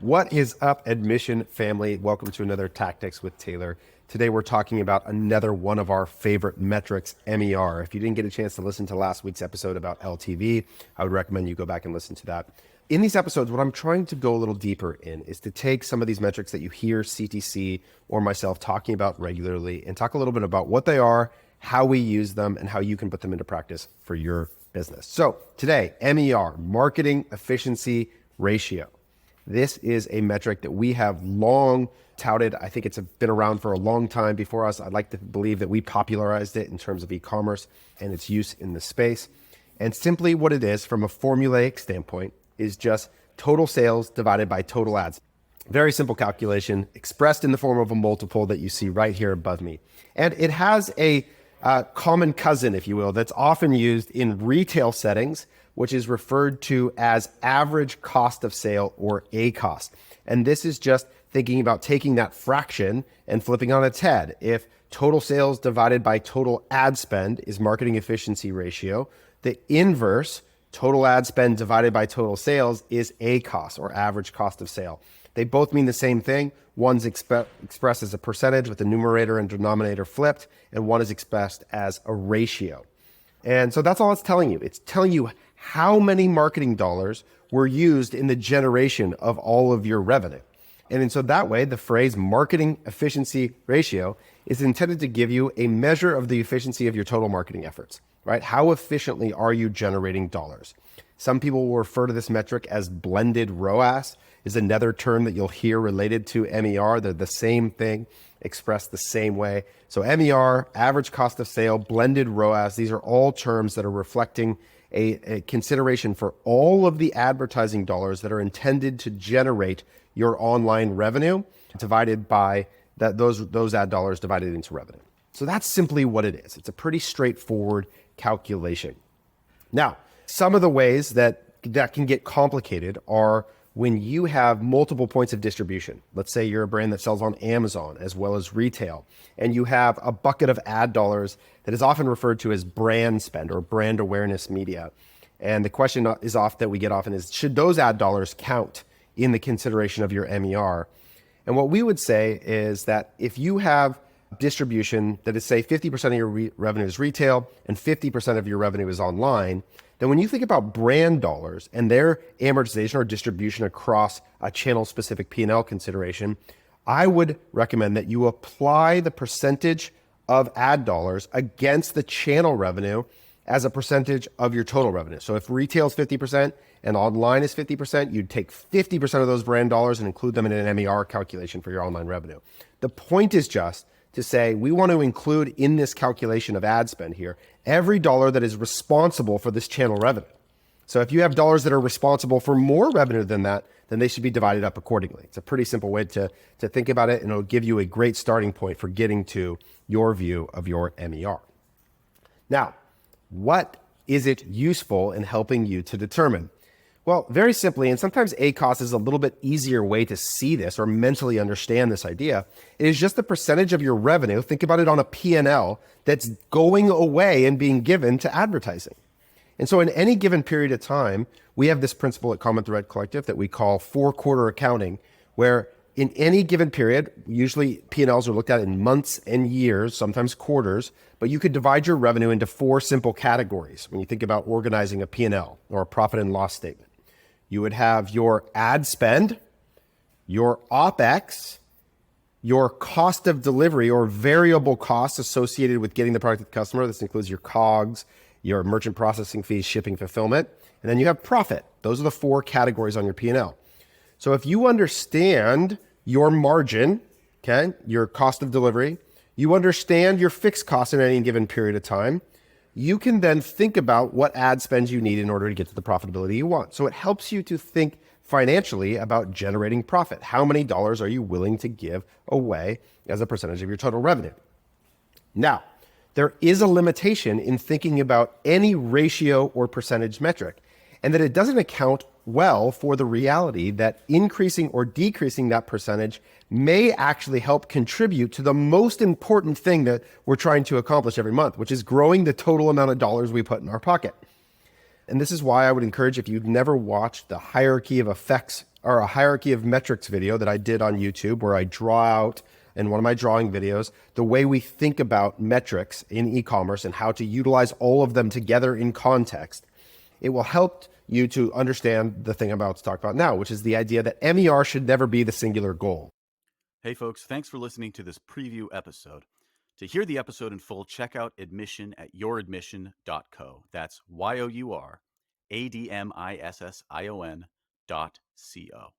What is up, admission family? Welcome to another Tactics with Taylor. Today we're talking about another one of our favorite metrics, MER. If you didn't get a chance to listen to last week's episode about LTV, I would recommend you go back and listen to that. In these episodes, what I'm trying to go a little deeper in is to take some of these metrics that you hear CTC or myself talking about regularly and talk a little bit about what they are, how we use them, and how you can put them into practice for your business. So today, MER, Marketing Efficiency Ratio. This is a metric that we have long touted. I think it's been around for a long time before us. I'd like to believe that we popularized it in terms of e-commerce and its use in the space. And simply what it is from a formulaic standpoint is just total sales divided by total ads. Very simple calculation expressed in the form of a multiple that you see right here above me. And it has a common cousin, if you will, that's often used in retail settings, which is referred to as average cost of sale, or ACost. And this is just thinking about taking that fraction and flipping on its head. If total sales divided by total ad spend is marketing efficiency ratio, the inverse, total ad spend divided by total sales, is ACost, or average cost of sale. They both mean the same thing. One's expressed as a percentage with the numerator and denominator flipped, and one is expressed as a ratio. And so that's all it's telling you. It's telling you how many marketing dollars were used in the generation of all of your revenue. And so that way, the phrase marketing efficiency ratio is intended to give you a measure of the efficiency of your total marketing efforts, right? How efficiently are you generating dollars? Some people will refer to this metric as blended ROAS, is another term that you'll hear related to MER. They're the same thing, expressed the same way. So MER, average cost of sale, blended ROAS, these are all terms that are reflecting a consideration for all of the advertising dollars that are intended to generate your online revenue divided by those ad dollars divided into revenue. So that's simply what it is. It's a pretty straightforward calculation. Now, some of the ways that can get complicated are when you have multiple points of distribution. Let's say you're a brand that sells on Amazon as well as retail, and you have a bucket of ad dollars that is often referred to as brand spend or brand awareness media. And the question that we get often is, should those ad dollars count in the consideration of your MER? And what we would say is that if you have distribution that is, say, 50% of your revenue is retail and 50% of your revenue is online, then when you think about brand dollars and their amortization or distribution across a channel-specific P&L consideration, I would recommend that you apply the percentage of ad dollars against the channel revenue as a percentage of your total revenue. So if retail is 50% and online is 50%, you'd take 50% of those brand dollars and include them in an MER calculation for your online revenue. The point is just to say we want to include in this calculation of ad spend here every dollar that is responsible for this channel revenue. So if you have dollars that are responsible for more revenue than that, then they should be divided up accordingly. It's a pretty simple way to think about it, and it'll give you a great starting point for getting to your view of your MER. Now, what is it useful in helping you to determine? Well, very simply, and sometimes ACost is a little bit easier way to see this or mentally understand this idea. It is just the percentage of your revenue, think about it on a P&L, that's going away and being given to advertising. And so in any given period of time, we have this principle at Common Thread Collective that we call 4-quarter accounting, where in any given period, usually P&Ls are looked at in months and years, sometimes quarters, but you could divide your revenue into 4 simple categories when you think about organizing a P&L or a profit and loss statement. You would have your ad spend, your OPEX, your cost of delivery or variable costs associated with getting the product to the customer. This includes your COGS, your merchant processing fees, shipping, fulfillment, and then you have profit. Those are the 4 categories on your P&L. So if you understand your margin, okay, your cost of delivery, you understand your fixed costs in any given period of time, you can then think about what ad spends you need in order to get to the profitability you want. So it helps you to think financially about generating profit. How many dollars are you willing to give away as a percentage of your total revenue? Now, there is a limitation in thinking about any ratio or percentage metric, and that it doesn't account well for the reality that increasing or decreasing that percentage may actually help contribute to the most important thing that we're trying to accomplish every month, which is growing the total amount of dollars we put in our pocket. And this is why I would encourage, if you've never watched the hierarchy of effects or a hierarchy of metrics video that I did on YouTube, where I draw out in one of my drawing videos the way we think about metrics in e-commerce and how to utilize all of them together in context, it will help you to understand the thing I'm about to talk about now, which is the idea that MER should never be the singular goal. Hey, folks, thanks for listening to this preview episode. To hear the episode in full, check out Admission at youradmission.co. That's YOURADMISSION.co.